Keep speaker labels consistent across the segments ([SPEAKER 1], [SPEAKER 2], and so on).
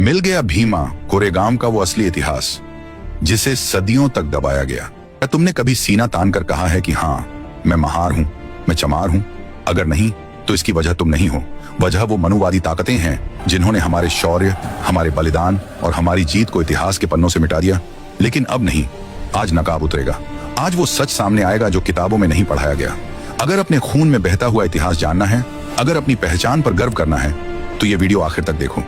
[SPEAKER 1] मिल गया भीमा कोरेगांव का वो असली इतिहास जिसे सदियों तक दबाया गया। क्या तुमने कभी सीना तान कर कहा है कि हाँ, मैं महार हूं, मैं चमार हूं? अगर नहीं तो इसकी वजह तुम नहीं हो। वजह वो मनुवादी ताकतें हैं जिन्होंने हमारे शौर्य, हमारे बलिदान और हमारी जीत को इतिहास के पन्नों से मिटा दिया। लेकिन अब नहीं, आज नकाब उतरेगा। आज वो सच सामने आएगा जो किताबों में नहीं पढ़ाया गया। अगर अपने खून में बहता हुआ इतिहास जानना है, अगर अपनी पहचान पर गर्व करना है, तो ये वीडियो आखिर तक देखो,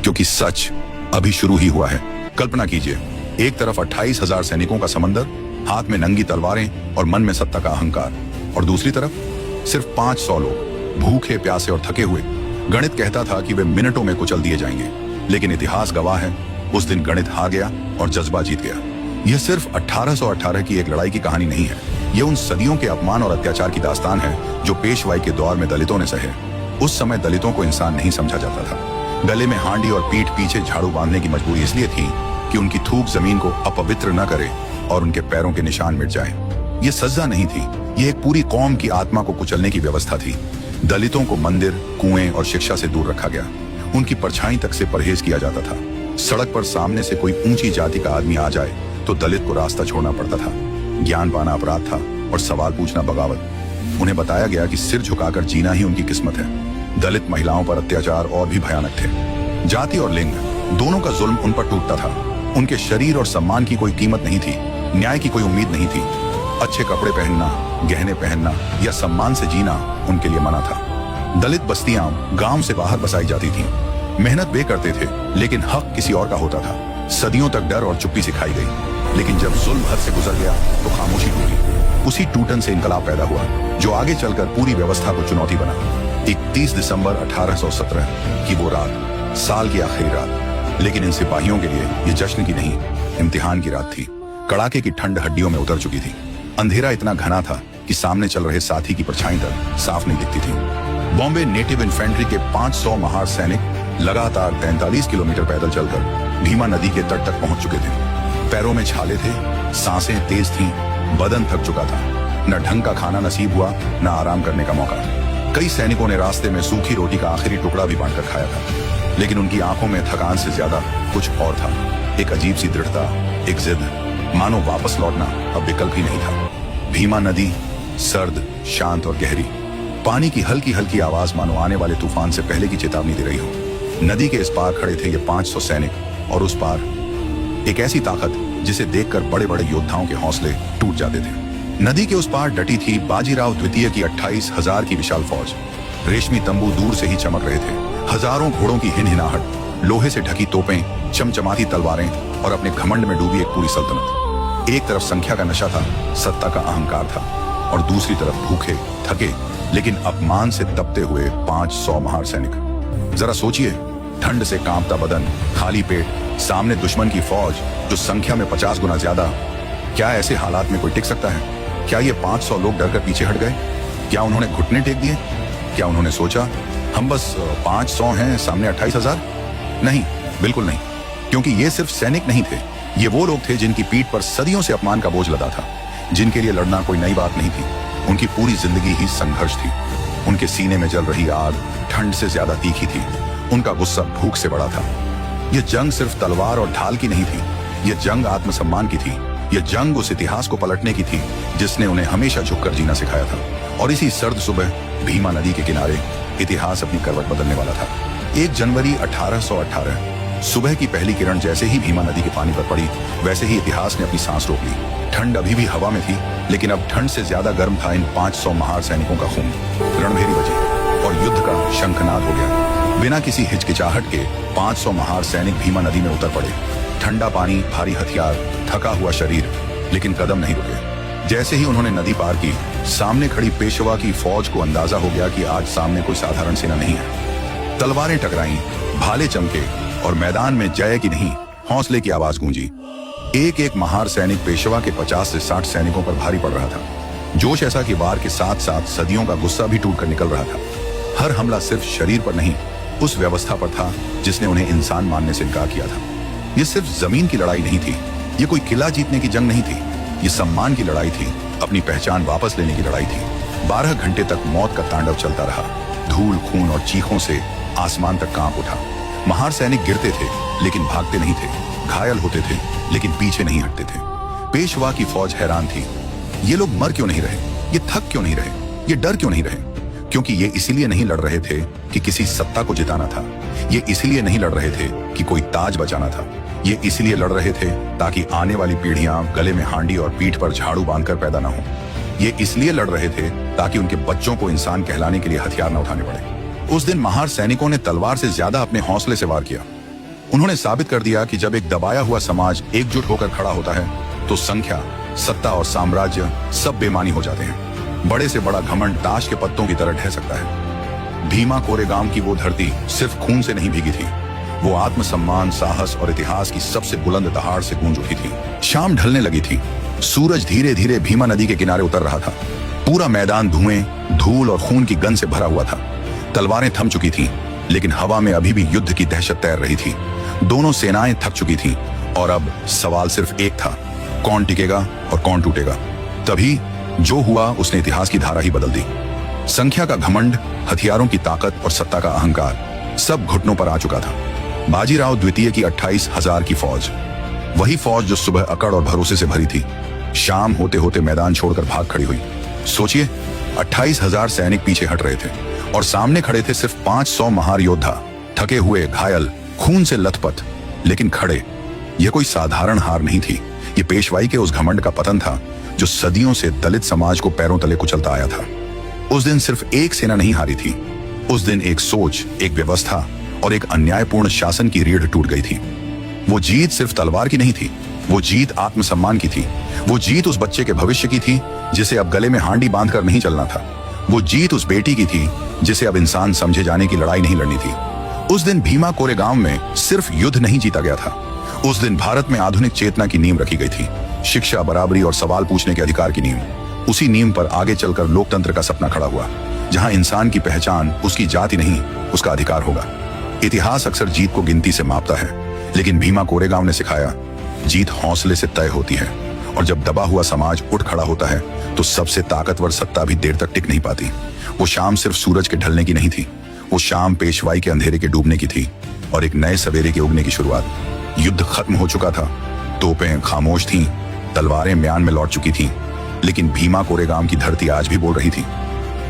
[SPEAKER 1] क्योंकि सच अभी शुरू ही हुआ है। कल्पना कीजिए, एक तरफ 28,000 सैनिकों का समंदर, हाथ में नंगी तलवारें और मन में सत्ता का अहंकार, और दूसरी तरफ सिर्फ 500 लोग, भूखे प्यासे और थके हुए। गणित कहता था कि वे मिनटों में कुचल दिए जाएंगे, लेकिन इतिहास गवाह है, उस दिन गणित हार गया और जज्बा जीत गया। यह सिर्फ 1818 की एक लड़ाई की कहानी नहीं है, यह उन सदियों के अपमान और अत्याचार की दास्तान है जो पेशवाई के दौर में दलितों ने सहे। उस समय दलितों को इंसान नहीं समझा जाता था। गले में हांडी और पीठ पीछे झाड़ू बांधने की मजबूरी इसलिए थी कि उनकी थूक जमीन को अपवित्र न करे और उनके पैरों के निशान मिट जाए। ये सजा नहीं थी, ये एक पूरी कौम की आत्मा को कुचलने की व्यवस्था थी। दलितों को मंदिर, कुएं और शिक्षा से दूर रखा गया। उनकी परछाई तक से परहेज किया जाता था। सड़क पर सामने से कोई ऊंची जाति का आदमी आ जाए तो दलित को रास्ता छोड़ना पड़ता था। ज्ञान पाना अपराध था और सवाल पूछना बगावत। उन्हें बताया गया कि सिर झुकाकर जीना ही उनकी किस्मत है। दलित महिलाओं पर अत्याचार और भी भयानक थे। जाति और लिंग दोनों का जुल्म उन पर टूटता था। उनके शरीर और सम्मान की कोई कीमत नहीं थी, न्याय की कोई उम्मीद नहीं थी। अच्छे कपड़े पहनना, गहने पहनना या सम्मान से जीना उनके लिए मना था। दलित बस्तियां गांव से बाहर बसाई जाती थीं। मेहनत वे करते थे, लेकिन हक किसी और का होता था। सदियों तक डर और चुप्पी सिखाई गई, लेकिन जब जुल्म हद से गुजर गया तो खामोशी टूटी। उसी टूटन से इनकलाब पैदा हुआ जो आगे चलकर पूरी व्यवस्था को चुनौती बना। 31 दिसंबर 1817 की वो रात, साल की आखिरी रात, लेकिन इन सिपाहियों के लिए ये जश्न की नहीं, इम्तिहान की रात थी। कड़ाके की ठंड हड्डियों में उतर चुकी थी। अंधेरा इतना घना था कि सामने चल रहे साथी की परछाई तक साफ नहीं दिखती थी। बॉम्बे नेटिव इन्फेंट्री के 500 महार सैनिक लगातार 43 किलोमीटर पैदल चलकर भीमा नदी के तट तक पहुंच चुके थे। पैरों में छाले थे, सांसें तेज थीं, बदन थक चुका था। न ढंग का खाना नसीब हुआ, न आराम करने का मौका। कई सैनिकों ने रास्ते में सूखी रोटी का आखिरी टुकड़ा भी बांटकर खाया था, लेकिन उनकी आंखों में थकान से ज्यादा कुछ और था। एक अजीब सी दृढ़ता, एक जिद, मानो वापस लौटना अब विकल्प ही नहीं था। भीमा नदी सर्द, शांत और गहरी। पानी की हल्की हल्की आवाज मानो आने वाले तूफान से पहले की चेतावनी दे रही हो। नदी के इस पार खड़े थे ये 500 सैनिक, और उस पार एक ऐसी ताकत जिसे देखकर बड़े बड़े योद्धाओं के हौसले टूट जाते थे। नदी के उस पार डटी थी बाजीराव द्वितीय की 28,000 की विशाल फौज। रेशमी तंबू दूर से ही चमक रहे थे। हजारों घोड़ों की हिनहिनाहट, लोहे से ढकी तोपें, चमचमाती तलवारें और अपने घमंड में डूबी एक पूरी सल्तनत। एक तरफ संख्या का नशा था, सत्ता का अहंकार था, और दूसरी तरफ भूखे, थके लेकिन अपमान से तपते हुए 500 महार सैनिक। जरा सोचिए, ठंड से कांपता बदन, खाली पेट, सामने दुश्मन की फौज जो संख्या में 50 गुना ज्यादा। क्या ऐसे हालात में कोई टिक सकता है? क्या ये 500 लोग डरकर पीछे हट गए? क्या उन्होंने घुटने टेक दिए? क्या उन्होंने सोचा हम बस 500 हैं सामने 28,000? नहीं, बिल्कुल नहीं, क्योंकि ये सिर्फ सैनिक नहीं थे। ये वो लोग थे जिनकी पीठ पर सदियों से अपमान का बोझ लदा था, जिनके लिए लड़ना कोई नई बात नहीं थी। उनकी पूरी जिंदगी ही संघर्ष थी। उनके सीने में जल रही आग ठंड से ज्यादा तीखी थी। उनका गुस्सा भूख से बड़ा था। यह जंग सिर्फ तलवार और ढाल की नहीं थी, यह जंग आत्मसम्मान की थी। यह जंग उस इतिहास को पलटने की थी जिसने उन्हें हमेशा झुककर जीना सिखाया था। और इसी सर्द सुबह भीमा नदी के किनारे इतिहास अपनी करवट बदलने वाला था। 1 जनवरी 1818 सुबह की पहली किरण जैसे ही भीमा नदी के पानी पर पड़ी, वैसे ही इतिहास ने अपनी सांस रोक ली। ठंड अभी भी हवा में थी, लेकिन अब ठंड से ज्यादा गर्म था इन 500 महार सैनिकों का खून। रणभेरी बजी और युद्ध का शंखनाद हो गया। बिना किसी हिचकिचाहट के 500 महार सैनिक भीमा नदी में उतर पड़े। ठंडा पानी, भारी हथियार, थका हुआ शरीर, लेकिन कदम नहीं रुके। जैसे ही उन्होंने नदी पार की, सामने खड़ी पेशवा की फौज को अंदाजा हो गया कि आज सामने कोई साधारण सेना नहीं है। तलवारें टकराईं, भाले चमके और मैदान में जय की नहीं, हौसले की आवाज गूंजी। एक एक महार सैनिक पेशवा के 50 से 60 सैनिकों पर भारी पड़ रहा था। जोश ऐसा कि वार के साथ साथ सदियों का गुस्सा भी टूट कर निकल रहा था। हर हमला सिर्फ शरीर पर नहीं, उस व्यवस्था पर था जिसने उन्हें इंसान मानने से इनकार किया था। ये सिर्फ जमीन की लड़ाई नहीं थी, ये कोई किला जीतने की जंग नहीं थी, ये सम्मान की लड़ाई थी, अपनी पहचान वापस लेने की लड़ाई थी। 12 घंटे तक मौत का तांडव चलता रहा। धूल, खून और चीखों से आसमान तक कांप उठा। महार सैनिक गिरते थे, लेकिन भागते नहीं थे, घायल होते थे लेकिन पीछे नहीं हटते थे। पेशवा की फौज हैरान थी, ये लोग मर क्यों नहीं रहे, ये थक क्यों नहीं रहे, ये डर क्यों नहीं रहे? क्योंकि ये इसीलिए नहीं लड़ रहे थे कि किसी सत्ता को जिताना था, ये इसलिए नहीं लड़ रहे थे कि कोई ताज बचाना था, ये इसलिए लड़ रहे थे ताकि आने वाली पीढ़ियां गले में हांडी और पीठ पर झाड़ू बांधकर पैदा ना हो। ये इसलिए लड़ रहे थे ताकि उनके बच्चों को इंसान कहलाने के लिए हथियार न उठाने पड़े। उस दिन महार सैनिकों ने तलवार से ज्यादा अपने हौसले से वार किया। उन्होंने साबित कर दिया कि जब एक दबाया हुआ समाज एकजुट होकर खड़ा होता है तो संख्या, सत्ता और साम्राज्य सब बेमानी हो जाते हैं। बड़े से बड़ा घमंड ताश के पत्तों की तरह ढह सकता है। भीमा कोरेगाम की वो धरती सिर्फ खून से नहीं भीगी थी, वो आत्मसम्मान, साहस और इतिहास की सबसे बुलंद दहाड़ से गूंज उठी थी। शाम ढलने लगी थी, सूरज धीरे धीरे भीमा नदी के किनारे उतर रहा था। पूरा मैदान धुएं, धूल और खून की गंध से भरा हुआ था। तलवारें थम चुकी थीं, लेकिन हवा में अभी भी युद्ध की दहशत तैर रही थी। दोनों सेनाएं थक चुकी थीं और अब सवाल सिर्फ एक था, कौन टिकेगा और कौन टूटेगा। तभी जो हुआ उसने इतिहास की धारा ही बदल दी। संख्या का घमंड, हथियारों की ताकत और सत्ता का अहंकार सब घुटनों पर आ चुका था। बाजीराव द्वितीय की 28,000 की फौज, वही फौज जो सुबह अकड़ और भरोसे से भरी थी, शाम होते होते मैदान छोड़कर भाग खड़ी हुई। सोचिए, 28,000 सैनिक पीछे हट रहे थे और सामने खड़े थे सिर्फ 500 महार योद्धा, थके हुए, घायल, खून से लथपथ, लेकिन खड़े। यह कोई साधारण हार नहीं थी, ये पेशवाई के उस घमंड का पतन था जो सदियों से दलित समाज को पैरों तले कुचलता आया था। उस दिन सिर्फ एक सेना नहीं हारी थी, उस दिन एक सोच, एक व्यवस्था और एक अन्यायपूर्ण शासन की रीढ़ टूट गई थी। वो जीत सिर्फ तलवार की नहीं थी, वो जीत आत्मसम्मान की थी। वो जीत उस बच्चे के भविष्य की थी जिसे अब गले में हांडी बांधकर नहीं चलना था। वो जीत उस बेटी की थी जिसे अब इंसान समझे जाने की लड़ाई नहीं लड़नी थी। उस दिन भीमा कोरेगाम में सिर्फ युद्ध नहीं जीता गया था, उस दिन भारत में आधुनिक चेतना की नींव रखी गई थी। शिक्षा, बराबरी और सवाल पूछने के अधिकार की नींव। उसी नींव पर आगे चलकर लोकतंत्र का सपना खड़ा हुआ, जहां इंसान की पहचान उसकी जाति नहीं, उसका अधिकार होगा। इतिहास अक्सर जीत को गिनती से मापता है, लेकिन भीमा कोरेगाम ने सिखाया, जीत हौसले से तय होती है। और जब दबा हुआ समाज उठ खड़ा होता है तो सबसे ताकतवर सत्ता भी देर तक टिक नहीं पाती। वो शाम सिर्फ सूरज के ढलने की नहीं थी, वो शाम पेशवाई के अंधेरे के डूबने की थी और एक नए सवेरे के उगने की शुरुआत। युद्ध खत्म हो चुका था, तोपें खामोश थीं, तलवारें म्यान में लौट चुकी थीं, लेकिन भीमा कोरेगाम की धरती आज भी बोल रही थी।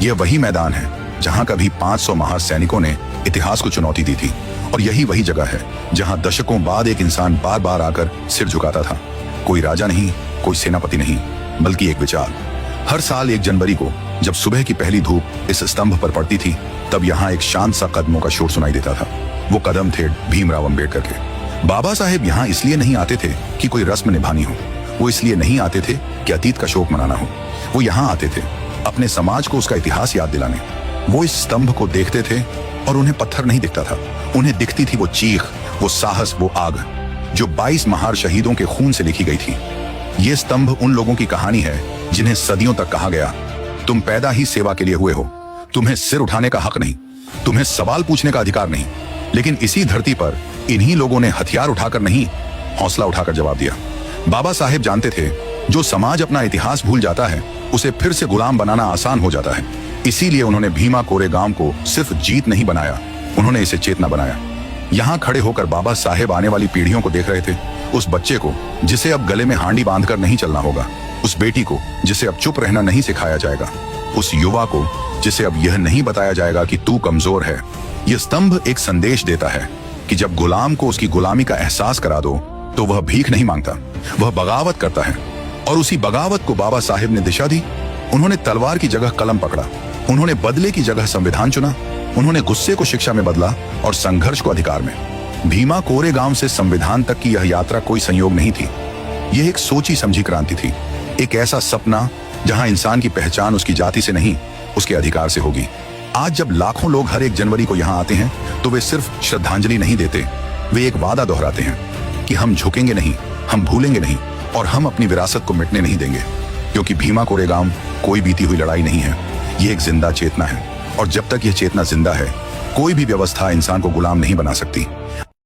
[SPEAKER 1] यह वही मैदान है जहां कभी 500 महार सैनिकों ने इतिहास को चुनौती दी थी, और यही वही जगह है जहां दशकों बाद एक इंसान बार बार आकर सिर झुकाता था। कोई राजा नहीं, कोई सेनापति नहीं, बल्कि एक विचार। हर साल 1 जनवरी को जब सुबह की पहली धूप इस स्तंभ पर पड़ती थी, तब यहाँ एक शांत सा कदमों का शोर सुनाई देता था। वो कदम थे भीमराव अंबेडकर के। बाबा साहेब यहाँ इसलिए नहीं आते थे कि कोई रस्म निभानी हो, वो इसलिए नहीं आते थे कि अतीत का शोक मनाना हो। वो यहाँ आते थे अपने समाज को उसका इतिहास याद दिलाने। वो इस स्तंभ को देखते थे और उन्हें पत्थर नहीं दिखता था, उन्हें दिखती थी वो चीख, वो साहस, वो आग जो 22 महार शहीदों के खून से लिखी गई थी। ये स्तंभ उन लोगों की कहानी है जिन्हें सदियों तक कहा गया, तुम पैदा ही सेवा के लिए हुए हो, तुम्हें सिर उठाने का हक नहीं, तुम्हें सवाल पूछने का अधिकार नहीं। लेकिन इसी धरती पर इन्हीं लोगों ने हथियार उठाकर नहीं, हौसला उठाकर जवाब दिया। बाबा साहेब जानते थे, जो समाज अपना इतिहास भूल जाता है उसे फिर से गुलाम बनाना आसान हो जाता है। इसीलिए उन्होंने भीमा कोरेगाम को सिर्फ जीत नहीं बनाया, उन्होंने इसे चेतना बनाया। यहाँ खड़े होकर बाबा साहेब आने वाली पीढ़ियों को देख रहे थे, उस बच्चे को जिसे अब गले में हांडी बांधकर नहीं चलना होगा, उस बेटी को जिसे अब चुप रहना नहीं सिखाया जाएगा, उस युवा को जिसे अब यह नहीं बताया जाएगा कि तू कमजोर है। यह स्तंभ एक संदेश देता है कि जब गुलाम को उसकी गुलामी का एहसास करा दो तो वह भीख नहीं मांगता, वह बगावत करता है। और उसी बगावत को बाबा साहेब ने दिशा दी। उन्होंने तलवार की जगह कलम पकड़ा, उन्होंने बदले की जगह संविधान चुना, उन्होंने गुस्से को शिक्षा में बदला और संघर्ष को अधिकार में। भीमा कोरेगाम से संविधान तक की यह यात्रा कोई संयोग नहीं थी, यह एक सोची समझी क्रांति थी, एक ऐसा सपना जहां इंसान की पहचान उसकी जाति से नहीं, उसके अधिकार से होगी। आज जब लाखों लोग हर 1 जनवरी को यहाँ आते हैं तो वे सिर्फ श्रद्धांजलि नहीं देते, वे एक वादा दोहराते हैं कि हम झुकेंगे नहीं, हम भूलेंगे नहीं और हम अपनी विरासत को मिटने नहीं देंगे। क्योंकि भीमा कोरेगाम कोई बीती हुई लड़ाई नहीं है, ये एक जिंदा चेतना है, और जब तक यह चेतना जिंदा है कोई भी व्यवस्था इंसान को गुलाम नहीं बना सकती।